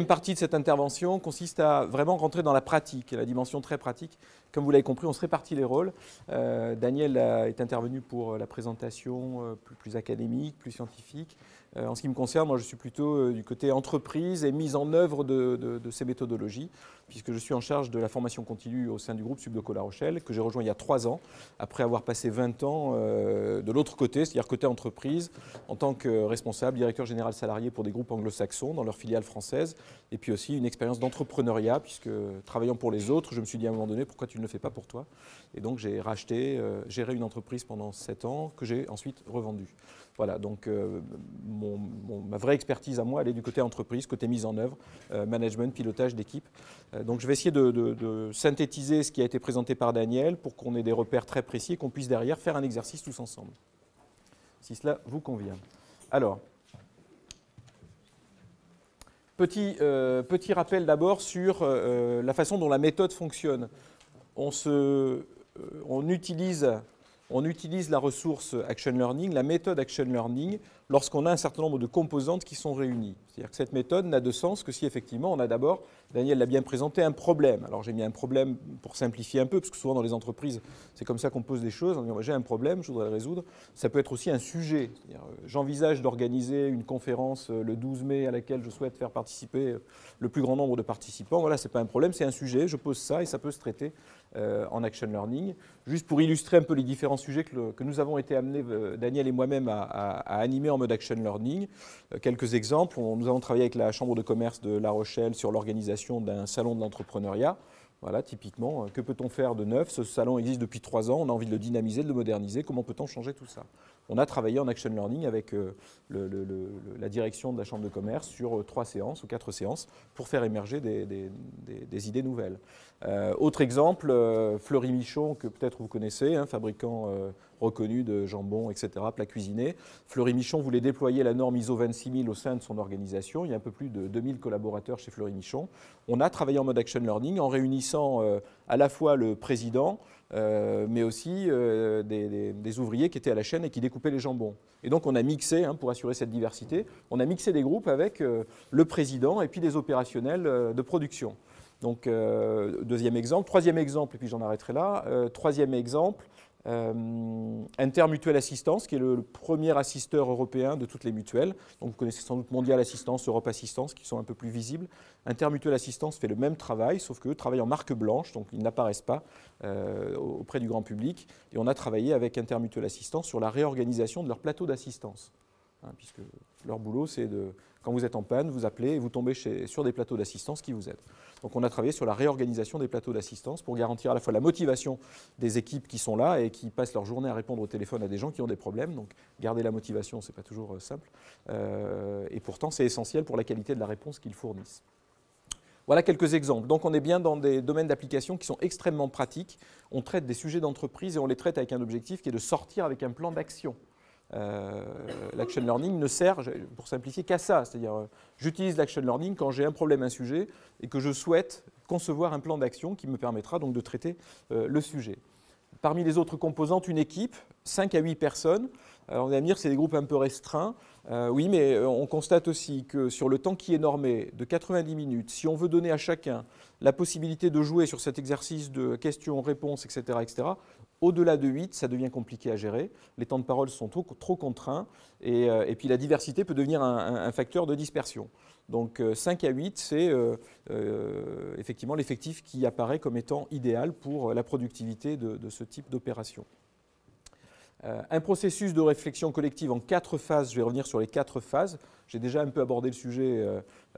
Une partie de cette intervention consiste à vraiment rentrer dans la pratique, la dimension très pratique. Comme vous l'avez compris, on se répartit les rôles. Daniel est intervenu pour la présentation plus académique, plus scientifique. En ce qui me concerne, moi je suis plutôt du côté entreprise et mise en œuvre de ces méthodologies, puisque je suis en charge de la formation continue au sein du groupe Subdoco La Rochelle, que j'ai rejoint il y a 3 ans, après avoir passé 20 ans de l'autre côté, c'est-à-dire côté entreprise, en tant que responsable, directeur général salarié pour des groupes anglo-saxons dans leurs filiales françaises, et puis aussi une expérience d'entrepreneuriat, puisque travaillant pour les autres, je me suis dit à un moment donné, pourquoi tu ne le fais pas pour toi? Et donc j'ai racheté, géré une entreprise pendant 7 ans, que j'ai ensuite revendue. Voilà, donc ma vraie expertise à moi, elle est du côté entreprise, côté mise en œuvre, management, pilotage d'équipe. Donc je vais essayer de synthétiser ce qui a été présenté par Daniel pour qu'on ait des repères très précis et qu'on puisse derrière faire un exercice tous ensemble, si cela vous convient. Alors, petit rappel d'abord sur la façon dont la méthode fonctionne. On utilise la ressource Action Learning, la méthode Action Learning, lorsqu'on a un certain nombre de composantes qui sont réunies. C'est-à-dire que cette méthode n'a de sens que si effectivement on a d'abord, Daniel l'a bien présenté, un problème. Alors j'ai mis un problème pour simplifier un peu, parce que souvent dans les entreprises, c'est comme ça qu'on pose des choses. J'ai un problème, je voudrais le résoudre. Ça peut être aussi un sujet. J'envisage d'organiser une conférence le 12 mai à laquelle je souhaite faire participer le plus grand nombre de participants. Voilà, ce n'est pas un problème, c'est un sujet. Je pose ça et ça peut se traiter en Action Learning. Juste pour illustrer un peu les différents sujets que nous avons été amenés, Daniel et moi-même, à animer en mode Action Learning. Quelques exemples. Nous avons travaillé avec la Chambre de commerce de La Rochelle sur l'organisation d'un salon de l'entrepreneuriat. Voilà, typiquement, que peut-on faire de neuf? Ce salon existe depuis 3 ans, on a envie de le dynamiser, de le moderniser. Comment peut-on changer tout ça? On a travaillé en Action Learning avec la direction de la Chambre de commerce sur 3 séances ou 4 séances pour faire émerger des idées nouvelles. Autre exemple, Fleury Michon, que peut-être vous connaissez, fabricant reconnu de jambon, etc., plats cuisinés. Fleury Michon voulait déployer la norme ISO 26000 au sein de son organisation. Il y a un peu plus de 2000 collaborateurs chez Fleury Michon. On a travaillé en mode Action Learning en réunissant à la fois le président, mais aussi des ouvriers qui étaient à la chaîne et qui découpaient les jambons. Et donc on a mixé, pour assurer cette diversité, on a mixé des groupes avec le président et puis des opérationnels de production. Donc deuxième exemple. Troisième exemple, et puis j'en arrêterai là. Troisième exemple, Intermutuelle Assistance, qui est le premier assisteur européen de toutes les mutuelles. Donc vous connaissez sans doute Mondial Assistance, Europe Assistance, qui sont un peu plus visibles. Intermutuelle Assistance fait le même travail, sauf qu'eux travaillent en marque blanche, donc ils n'apparaissent pas auprès du grand public. Et on a travaillé avec Intermutuelle Assistance sur la réorganisation de leur plateau d'assistance. Puisque leur boulot, c'est quand vous êtes en panne, vous appelez et vous tombez sur des plateaux d'assistance qui vous aident. Donc on a travaillé sur la réorganisation des plateaux d'assistance pour garantir à la fois la motivation des équipes qui sont là et qui passent leur journée à répondre au téléphone à des gens qui ont des problèmes. Donc garder la motivation, ce n'est pas toujours simple. Et pourtant, c'est essentiel pour la qualité de la réponse qu'ils fournissent. Voilà quelques exemples. Donc on est bien dans des domaines d'application qui sont extrêmement pratiques. On traite des sujets d'entreprise et on les traite avec un objectif qui est de sortir avec un plan d'action. L'Action Learning ne sert, pour simplifier, qu'à ça. C'est-à-dire, j'utilise l'Action Learning quand j'ai un problème, un sujet, et que je souhaite concevoir un plan d'action qui me permettra donc de traiter le sujet. Parmi les autres composantes, une équipe, 5 à 8 personnes. Alors, on va me dire que c'est des groupes un peu restreints. Oui, mais on constate aussi que sur le temps qui est normé de 90 minutes, si on veut donner à chacun la possibilité de jouer sur cet exercice de questions-réponses, etc., au-delà de 8, ça devient compliqué à gérer. Les temps de parole sont trop contraints et puis la diversité peut devenir un facteur de dispersion. Donc 5 à 8, c'est effectivement l'effectif qui apparaît comme étant idéal pour la productivité de ce type d'opération. Un processus de réflexion collective en 4 phases. Je vais revenir sur les 4 phases. J'ai déjà un peu abordé le sujet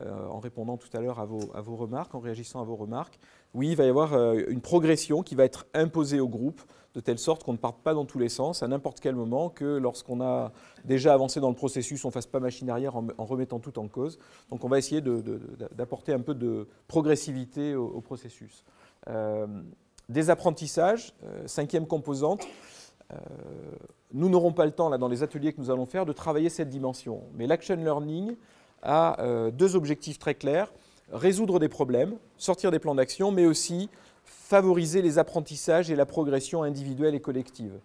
en répondant tout à l'heure à vos remarques, en réagissant à vos remarques. Oui, il va y avoir une progression qui va être imposée au groupe, de telle sorte qu'on ne parte pas dans tous les sens à n'importe quel moment, que lorsqu'on a déjà avancé dans le processus, on ne fasse pas machine arrière en remettant tout en cause. Donc on va essayer d'apporter un peu de progressivité au processus. Des apprentissages, 5e composante. Nous n'aurons pas le temps, là, dans les ateliers que nous allons faire, de travailler cette dimension. Mais l'Action Learning a 2 objectifs très clairs. Résoudre des problèmes, sortir des plans d'action, mais aussi favoriser les apprentissages et la progression individuelle et collective.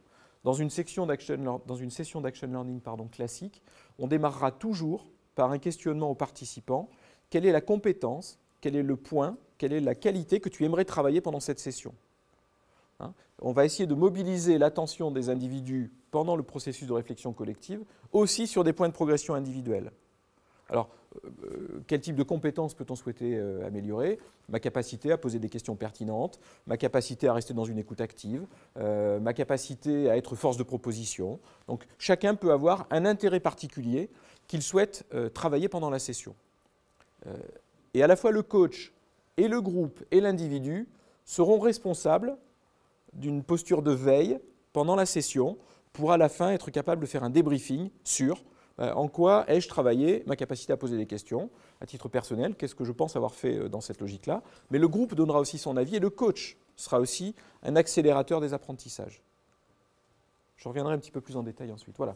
Dans une session d'Action Learning classique, on démarrera toujours par un questionnement aux participants quelle est la compétence, quel est le point, quelle est la qualité que tu aimerais travailler pendant cette session. Hein? On va essayer de mobiliser l'attention des individus pendant le processus de réflexion collective, aussi sur des points de progression individuels. Alors, quel type de compétences peut-on souhaiter améliorer? Ma capacité à poser des questions pertinentes, ma capacité à rester dans une écoute active, ma capacité à être force de proposition. Donc, chacun peut avoir un intérêt particulier qu'il souhaite travailler pendant la session. Et à la fois le coach et le groupe et l'individu seront responsables d'une posture de veille pendant la session pour à la fin être capable de faire un débriefing sur en quoi ai-je travaillé ma capacité à poser des questions, à titre personnel, qu'est-ce que je pense avoir fait dans cette logique-là. Mais le groupe donnera aussi son avis et le coach sera aussi un accélérateur des apprentissages. Je reviendrai un petit peu plus en détail ensuite. Voilà.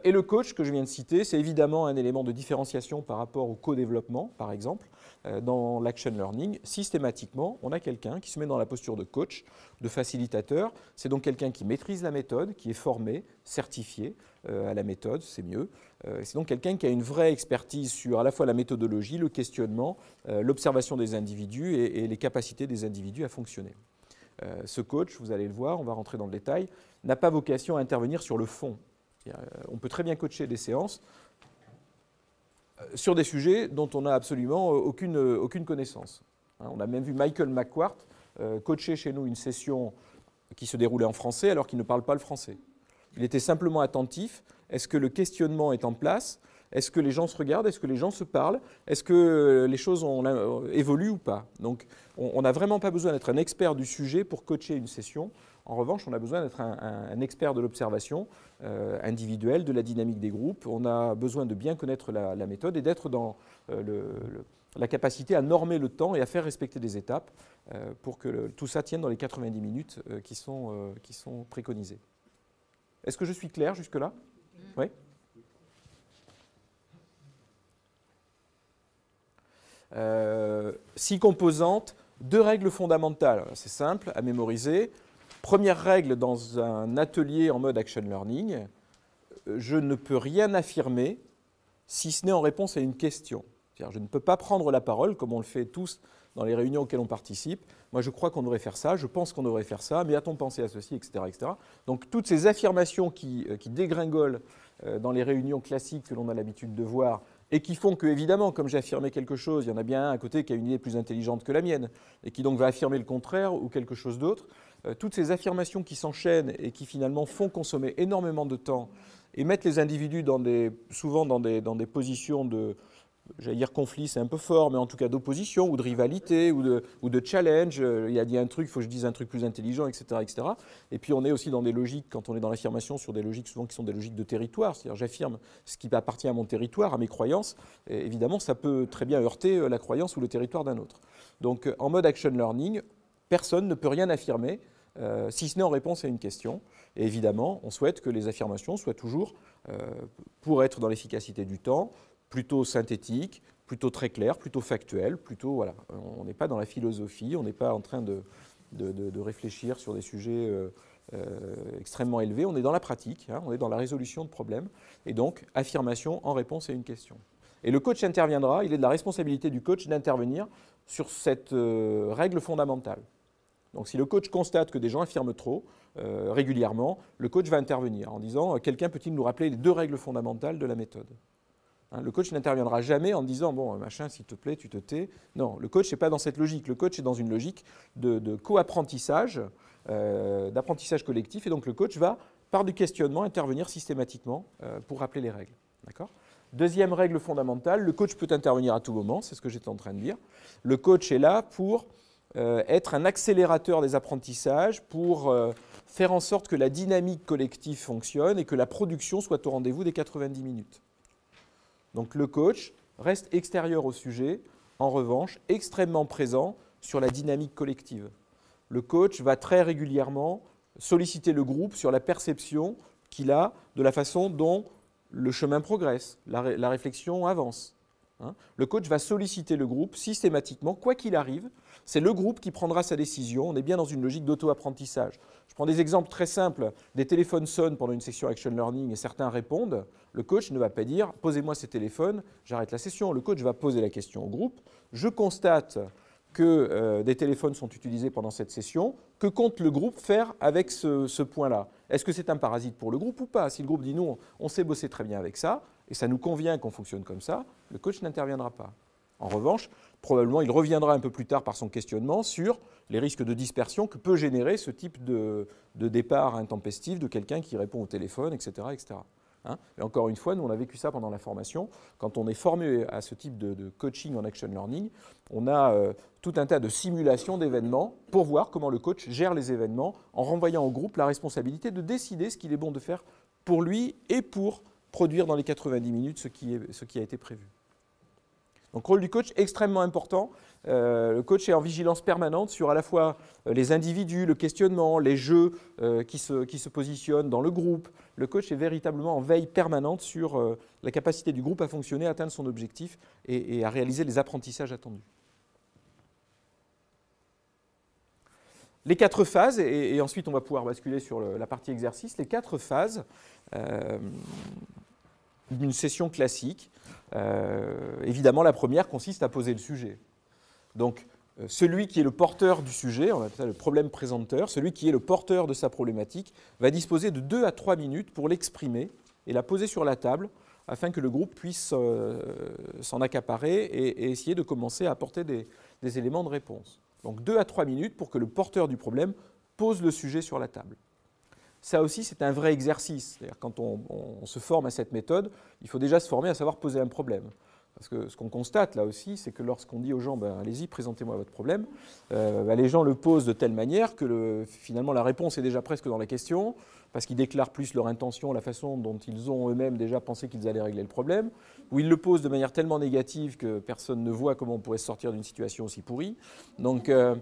Et le coach que je viens de citer, c'est évidemment un élément de différenciation par rapport au co-développement, par exemple. Dans l'action learning, systématiquement, on a quelqu'un qui se met dans la posture de coach, de facilitateur. C'est donc quelqu'un qui maîtrise la méthode, qui est formé, certifié à la méthode, c'est mieux. C'est donc quelqu'un qui a une vraie expertise sur à la fois la méthodologie, le questionnement, l'observation des individus et les capacités des individus à fonctionner. Ce coach, vous allez le voir, on va rentrer dans le détail, n'a pas vocation à intervenir sur le fond. On peut très bien coacher des séances sur des sujets dont on n'a absolument aucune connaissance. On a même vu Michael McQuart coacher chez nous une session qui se déroulait en français alors qu'il ne parle pas le français. Il était simplement attentif. Est-ce que le questionnement est en place? Est-ce que les gens se regardent? Est-ce que les gens se parlent? Est-ce que les choses évoluent ou pas? Donc, on n'a vraiment pas besoin d'être un expert du sujet pour coacher une session. En revanche, on a besoin d'être un expert de l'observation individuelle, de la dynamique des groupes. On a besoin de bien connaître la méthode et d'être dans la capacité à normer le temps et à faire respecter des étapes pour que tout ça tienne dans les 90 minutes qui sont préconisées. Est-ce que je suis clair jusque-là? Oui. 6 composantes, 2 règles fondamentales. C'est simple à mémoriser. Première règle dans un atelier en mode action learning, je ne peux rien affirmer si ce n'est en réponse à une question. C'est-à-dire, je ne peux pas prendre la parole, comme on le fait tous dans les réunions auxquelles on participe. Moi, je crois qu'on devrait faire ça, je pense qu'on devrait faire ça, mais a-t-on pensé à ceci, etc., etc. Donc, toutes ces affirmations qui dégringolent dans les réunions classiques que l'on a l'habitude de voir et qui font que, évidemment, comme j'ai affirmé quelque chose, il y en a bien un à côté qui a une idée plus intelligente que la mienne et qui donc va affirmer le contraire ou quelque chose d'autre. Toutes ces affirmations qui s'enchaînent et qui finalement font consommer énormément de temps et mettent les individus souvent dans des positions de, j'allais dire conflit, c'est un peu fort, mais en tout cas d'opposition ou de rivalité ou de challenge. Il y a dit un truc, il faut que je dise un truc plus intelligent, etc., etc. Et puis on est aussi dans des logiques, quand on est dans l'affirmation, sur des logiques souvent qui sont des logiques de territoire. C'est-à-dire j'affirme ce qui appartient à mon territoire, à mes croyances. Et évidemment, ça peut très bien heurter la croyance ou le territoire d'un autre. Donc en mode action learning, personne ne peut rien affirmer si ce n'est en réponse à une question. Et évidemment, on souhaite que les affirmations soient toujours, pour être dans l'efficacité du temps, plutôt synthétiques, plutôt très claires, plutôt factuelles, plutôt, voilà. On n'est pas dans la philosophie, on n'est pas en train de réfléchir sur des sujets extrêmement élevés, on est dans la pratique, on est dans la résolution de problèmes, et donc affirmation en réponse à une question. Et le coach interviendra, il est de la responsabilité du coach d'intervenir sur cette règle fondamentale. Donc si le coach constate que des gens affirment trop régulièrement, le coach va intervenir en disant « Quelqu'un peut-il nous rappeler les 2 règles fondamentales de la méthode ?» Le coach n'interviendra jamais en disant « Bon, machin, s'il te plaît, tu te tais. » Non, le coach n'est pas dans cette logique. Le coach est dans une logique de co-apprentissage, d'apprentissage collectif. Et donc le coach va, par du questionnement, intervenir systématiquement pour rappeler les règles. D'accord ? Deuxième règle fondamentale, le coach peut intervenir à tout moment, c'est ce que j'étais en train de dire. Le coach est là pour être un accélérateur des apprentissages, pour faire en sorte que la dynamique collective fonctionne et que la production soit au rendez-vous des 90 minutes. Donc le coach reste extérieur au sujet, en revanche, extrêmement présent sur la dynamique collective. Le coach va très régulièrement solliciter le groupe sur la perception qu'il a de la façon dont le chemin progresse, la réflexion avance. Hein. Le coach va solliciter le groupe systématiquement, quoi qu'il arrive. C'est le groupe qui prendra sa décision. On est bien dans une logique d'auto-apprentissage. Je prends des exemples très simples. Des téléphones sonnent pendant une session Action Learning et certains répondent. Le coach ne va pas dire « posez-moi ces téléphones, j'arrête la session ». Le coach va poser la question au groupe. Je constate que des téléphones sont utilisés pendant cette session. Que compte le groupe faire avec ce point-là? Est-ce que c'est un parasite pour le groupe ou pas? Si le groupe dit « non, on sait bosser très bien avec ça et ça nous convient qu'on fonctionne comme ça », le coach n'interviendra pas. En revanche, probablement, il reviendra un peu plus tard par son questionnement sur les risques de dispersion que peut générer ce type de départ intempestif de quelqu'un qui répond au téléphone, etc. etc. Hein. Et encore une fois, nous, on a vécu ça pendant la formation. Quand on est formé à ce type de coaching en Action Learning, on a tout un tas de simulations d'événements pour voir comment le coach gère les événements en renvoyant au groupe la responsabilité de décider ce qu'il est bon de faire pour lui et pour produire dans les 90 minutes ce qui a été prévu. Donc, rôle du coach extrêmement important. Le coach est en vigilance permanente sur à la fois les individus, le questionnement, les jeux qui se positionnent dans le groupe. Le coach est véritablement en veille permanente sur la capacité du groupe à fonctionner, à atteindre son objectif et à réaliser les apprentissages attendus. Les 4 phases, et ensuite on va pouvoir basculer sur la partie exercice, les 4 phases d'une session classique. Évidemment, la première consiste à poser le sujet. Donc, celui qui est le porteur du sujet, on appelle ça le problème présenteur, celui qui est le porteur de sa problématique, va disposer de 2 à 3 minutes pour l'exprimer et la poser sur la table afin que le groupe puisse s'en accaparer et essayer de commencer à apporter des éléments de réponse. Donc 2 à 3 minutes pour que le porteur du problème pose le sujet sur la table. Ça aussi, c'est un vrai exercice. C'est-à-dire, quand on se forme à cette méthode, il faut déjà se former à savoir poser un problème. Parce que ce qu'on constate là aussi, c'est que lorsqu'on dit aux gens « allez-y, présentez-moi votre problème », les gens le posent de telle manière que finalement la réponse est déjà presque dans la question, parce qu'ils déclarent plus leur intention, la façon dont ils ont eux-mêmes déjà pensé qu'ils allaient régler le problème, ou ils le posent de manière tellement négative que personne ne voit comment on pourrait sortir d'une situation aussi pourrie. Donc il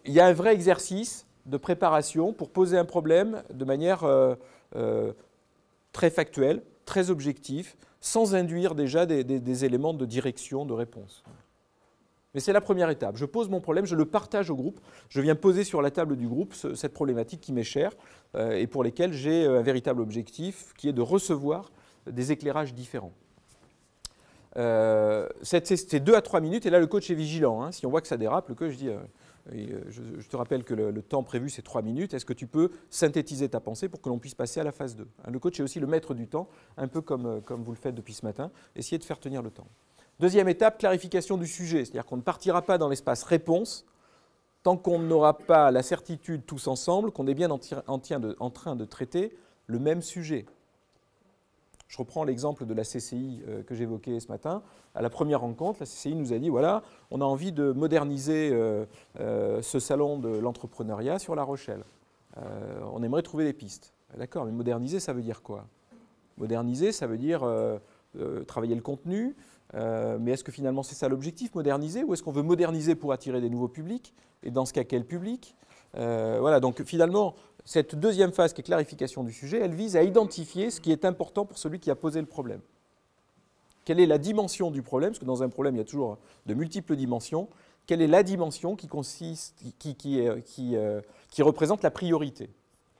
y a un vrai exercice de préparation pour poser un problème de manière très factuelle, très objective, sans induire déjà des éléments de direction, de réponse. Mais c'est la première étape. Je pose mon problème, je le partage au groupe, je viens poser sur la table du groupe cette problématique qui m'est chère et pour lesquelles j'ai un véritable objectif qui est de recevoir des éclairages différents. C'est 2 à 3 minutes et là le coach est vigilant. Hein. Si on voit que ça dérape, le coach dit je te rappelle que le temps prévu c'est 3 minutes, est-ce que tu peux synthétiser ta pensée pour que l'on puisse passer à la phase 2 ? Le coach est aussi le maître du temps, un peu comme vous le faites depuis ce matin, essayez de faire tenir le temps. Deuxième étape, clarification du sujet, c'est-à-dire qu'on ne partira pas dans l'espace réponse tant qu'on n'aura pas la certitude tous ensemble qu'on est bien en train de traiter le même sujet. Je reprends l'exemple de la CCI que j'évoquais ce matin. À la première rencontre, la CCI nous a dit, voilà, on a envie de moderniser ce salon de l'entrepreneuriat sur La Rochelle. On aimerait trouver des pistes. D'accord, mais moderniser, ça veut dire quoi? Moderniser, ça veut dire travailler le contenu, mais est-ce que finalement c'est ça l'objectif, moderniser, ou est-ce qu'on veut moderniser pour attirer des nouveaux publics? Et dans ce cas, quel public? Voilà, donc finalement, cette deuxième phase qui est clarification du sujet, elle vise à identifier ce qui est important pour celui qui a posé le problème. Quelle est la dimension du problème? Parce que dans un problème, il y a toujours de multiples dimensions. Quelle est la dimension qui représente la priorité?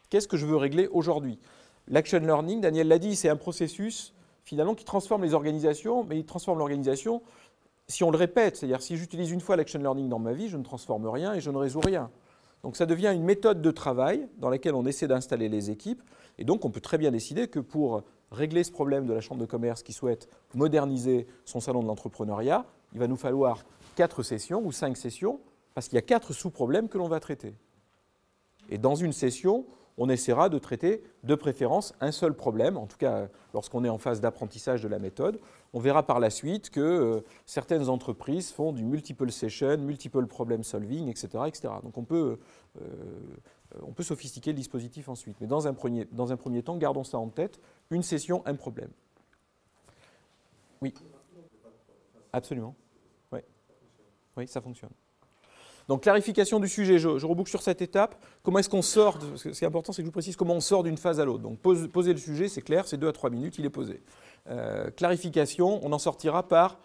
Qu'est-ce que je veux régler aujourd'hui? L'Action Learning, Daniel l'a dit, c'est un processus finalement qui transforme les organisations, mais il transforme l'organisation si on le répète. C'est-à-dire si j'utilise une fois l'Action Learning dans ma vie, je ne transforme rien et je ne résous rien. Donc ça devient une méthode de travail dans laquelle on essaie d'installer les équipes. Et donc on peut très bien décider que pour régler ce problème de la Chambre de commerce qui souhaite moderniser son salon de l'entrepreneuriat, il va nous falloir 4 sessions ou 5 sessions, parce qu'il y a 4 sous-problèmes que l'on va traiter. Et dans une session, on essaiera de traiter de préférence un seul problème, en tout cas lorsqu'on est en phase d'apprentissage de la méthode. On verra par la suite que certaines entreprises font du multiple session, multiple problem solving, etc. etc. Donc on peut sophistiquer le dispositif ensuite. Mais dans un premier temps, gardons ça en tête, une session, un problème. Oui, absolument. Oui, oui, ça fonctionne. Donc, clarification du sujet, je reboucle sur cette étape. Comment est-ce qu'on sort parce que ce qui est important, c'est que je vous précise comment on sort d'une phase à l'autre. Donc, poser le sujet, c'est clair, c'est 2 à 3 minutes, il est posé. Clarification, on en sortira par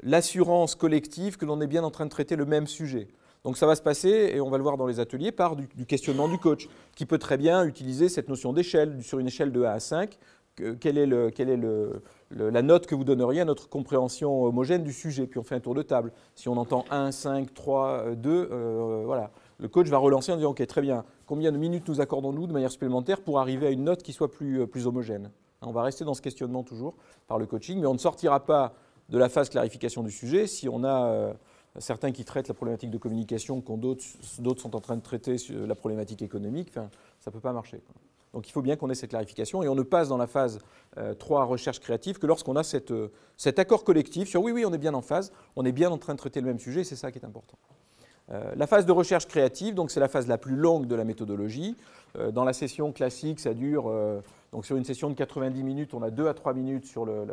l'assurance collective que l'on est bien en train de traiter le même sujet. Donc, ça va se passer, et on va le voir dans les ateliers, par du questionnement du coach, qui peut très bien utiliser cette notion d'échelle, sur une échelle de 1 à 5. Quelle est la note que vous donneriez à notre compréhension homogène du sujet? Puis on fait un tour de table. Si on entend 1, 5, 3, 2, voilà. Le coach va relancer en disant « Ok, très bien, combien de minutes nous accordons-nous de manière supplémentaire pour arriver à une note qui soit plus homogène ?» On va rester dans ce questionnement toujours par le coaching, mais on ne sortira pas de la phase clarification du sujet si on a certains qui traitent la problématique de communication, quand d'autres sont en train de traiter la problématique économique. Enfin, ça ne peut pas marcher. Donc il faut bien qu'on ait cette clarification et on ne passe dans la phase 3 recherche créative que lorsqu'on a cet accord collectif sur oui, on est bien en phase, on est bien en train de traiter le même sujet, c'est ça qui est important. La phase de recherche créative, donc c'est la phase la plus longue de la méthodologie. Dans la session classique, ça dure, donc sur une session de 90 minutes, on a 2 à 3 minutes sur la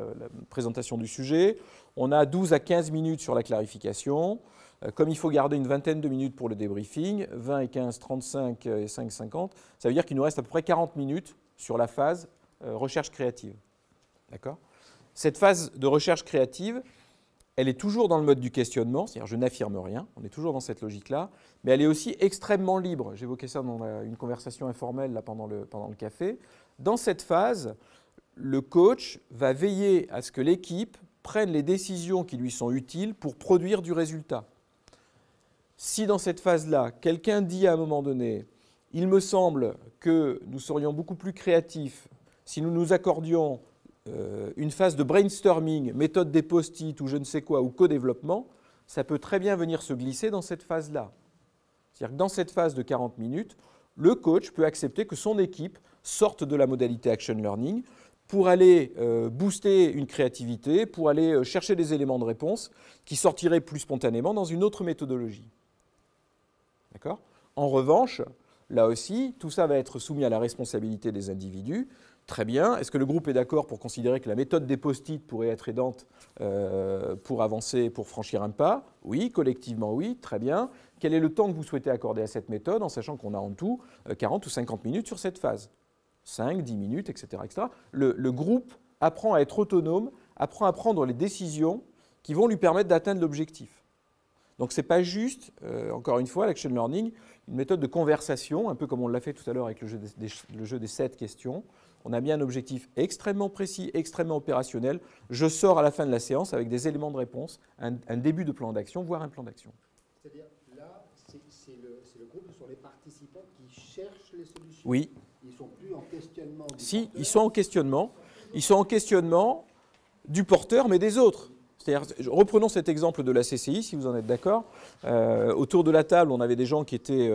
présentation du sujet, on a 12 à 15 minutes sur la clarification. Comme il faut garder une vingtaine de minutes pour le débriefing, 20 et 15, 35 et 5, 50, ça veut dire qu'il nous reste à peu près 40 minutes sur la phase recherche créative. D'accord ? Cette phase de recherche créative, elle est toujours dans le mode du questionnement, c'est-à-dire je n'affirme rien, on est toujours dans cette logique-là, mais elle est aussi extrêmement libre. J'évoquais ça dans une conversation informelle là, pendant le café. Dans cette phase, le coach va veiller à ce que l'équipe prenne les décisions qui lui sont utiles pour produire du résultat. Si dans cette phase-là, quelqu'un dit à un moment donné « il me semble que nous serions beaucoup plus créatifs si nous nous accordions une phase de brainstorming, méthode des post-it ou je ne sais quoi, ou co-développement », ça peut très bien venir se glisser dans cette phase-là. C'est-à-dire que dans cette phase de 40 minutes, le coach peut accepter que son équipe sorte de la modalité action learning pour aller booster une créativité, pour aller chercher des éléments de réponse qui sortiraient plus spontanément dans une autre méthodologie. D'accord ? En revanche, là aussi, tout ça va être soumis à la responsabilité des individus. Très bien. Est-ce que le groupe est d'accord pour considérer que la méthode des post-it pourrait être aidante pour avancer, pour franchir un pas? Oui, collectivement, oui. Très bien. Quel est le temps que vous souhaitez accorder à cette méthode, en sachant qu'on a en tout 40 ou 50 minutes sur cette phase? 5, 10 minutes, etc. etc. Le groupe apprend à être autonome, apprend à prendre les décisions qui vont lui permettre d'atteindre l'objectif. Donc ce n'est pas juste, encore une fois, l'action learning, une méthode de conversation, un peu comme on l'a fait tout à l'heure avec le jeu des 7 questions. On a bien un objectif extrêmement précis, extrêmement opérationnel. Je sors à la fin de la séance avec des éléments de réponse, un début de plan d'action, voire un plan d'action. C'est-à-dire, là, c'est le groupe, ce sont les participants qui cherchent les solutions. Oui. Ils ne sont plus en questionnement. Si, ils sont en questionnement. Ils sont en questionnement du porteur, mais des autres. C'est-à-dire, reprenons cet exemple de la CCI, si vous en êtes d'accord. Autour de la table, on avait des gens qui étaient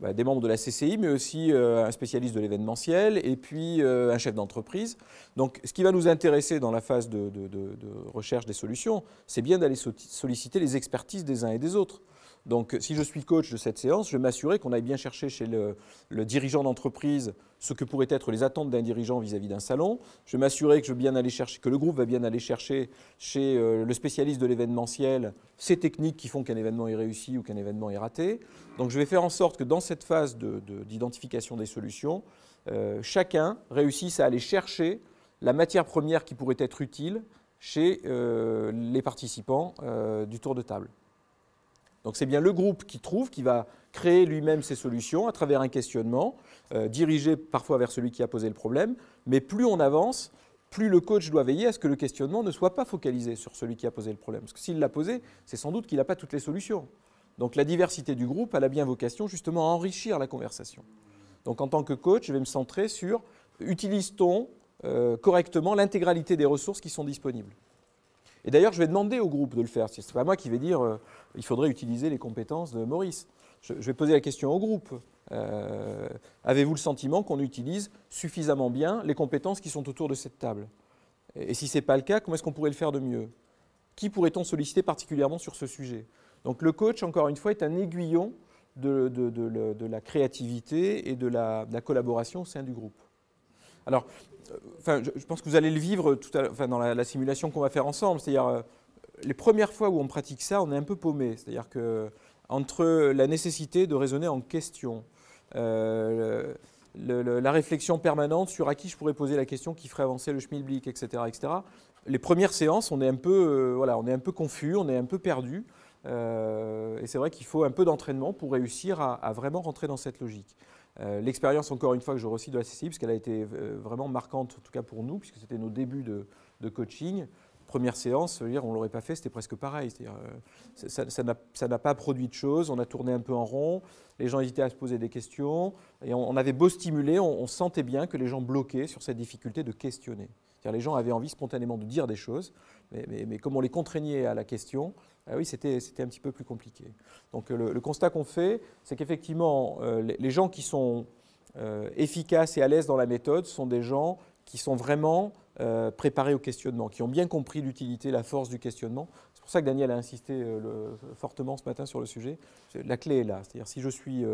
des membres de la CCI, mais aussi un spécialiste de l'événementiel et puis un chef d'entreprise. Donc, ce qui va nous intéresser dans la phase de recherche des solutions, c'est bien d'aller solliciter les expertises des uns et des autres. Donc, si je suis coach de cette séance, je vais m'assurer qu'on aille bien chercher chez le dirigeant d'entreprise ce que pourraient être les attentes d'un dirigeant vis-à-vis d'un salon. Je vais m'assurer que le groupe va bien aller chercher chez le spécialiste de l'événementiel ces techniques qui font qu'un événement est réussi ou qu'un événement est raté. Donc, je vais faire en sorte que dans cette phase d'identification des solutions, chacun réussisse à aller chercher la matière première qui pourrait être utile chez les participants du tour de table. Donc c'est bien le groupe qui va créer lui-même ses solutions à travers un questionnement, dirigé parfois vers celui qui a posé le problème, mais plus on avance, plus le coach doit veiller à ce que le questionnement ne soit pas focalisé sur celui qui a posé le problème. Parce que s'il l'a posé, c'est sans doute qu'il n'a pas toutes les solutions. Donc la diversité du groupe, elle a bien vocation justement à enrichir la conversation. Donc en tant que coach, je vais me centrer sur utilise-t-on correctement l'intégralité des ressources qui sont disponibles. Et d'ailleurs, je vais demander au groupe de le faire. Ce n'est pas moi qui vais dire il faudrait utiliser les compétences de Maurice. Je vais poser la question au groupe. Avez-vous le sentiment qu'on utilise suffisamment bien les compétences qui sont autour de cette table? Et si ce n'est pas le cas, comment est-ce qu'on pourrait le faire de mieux? Qui pourrait-on solliciter particulièrement sur ce sujet? Donc le coach, encore une fois, est un aiguillon de la créativité et de la collaboration au sein du groupe. Alors, je pense que vous allez le vivre dans la simulation qu'on va faire ensemble, c'est-à-dire les premières fois où on pratique ça, on est un peu paumé. C'est-à-dire qu'entre la nécessité de raisonner en question, la réflexion permanente sur à qui je pourrais poser la question qui ferait avancer le schmilblick, etc., etc., les premières séances, on est un peu, on est un peu confus, on est un peu perdu. Et c'est vrai qu'il faut un peu d'entraînement pour réussir à vraiment rentrer dans cette logique. L'expérience, encore une fois, que je recite de la CCI, parce qu'elle a été vraiment marquante, en tout cas pour nous, puisque c'était nos débuts de coaching. Première séance, on ne l'aurait pas fait, c'était presque pareil. Ça n'a pas produit de choses, on a tourné un peu en rond, les gens hésitaient à se poser des questions, et on avait beau stimuler, on sentait bien que les gens bloquaient sur cette difficulté de questionner. C'est-à-dire les gens avaient envie spontanément de dire des choses, mais comme on les contraignait à la question, oui, c'était un petit peu plus compliqué. Donc le constat qu'on fait, c'est qu'effectivement, les gens qui sont efficaces et à l'aise dans la méthode sont des gens qui sont vraiment préparés au questionnement, qui ont bien compris l'utilité, la force du questionnement. C'est pour ça que Daniel a insisté fortement ce matin sur le sujet. La clé est là. C'est-à-dire si je suis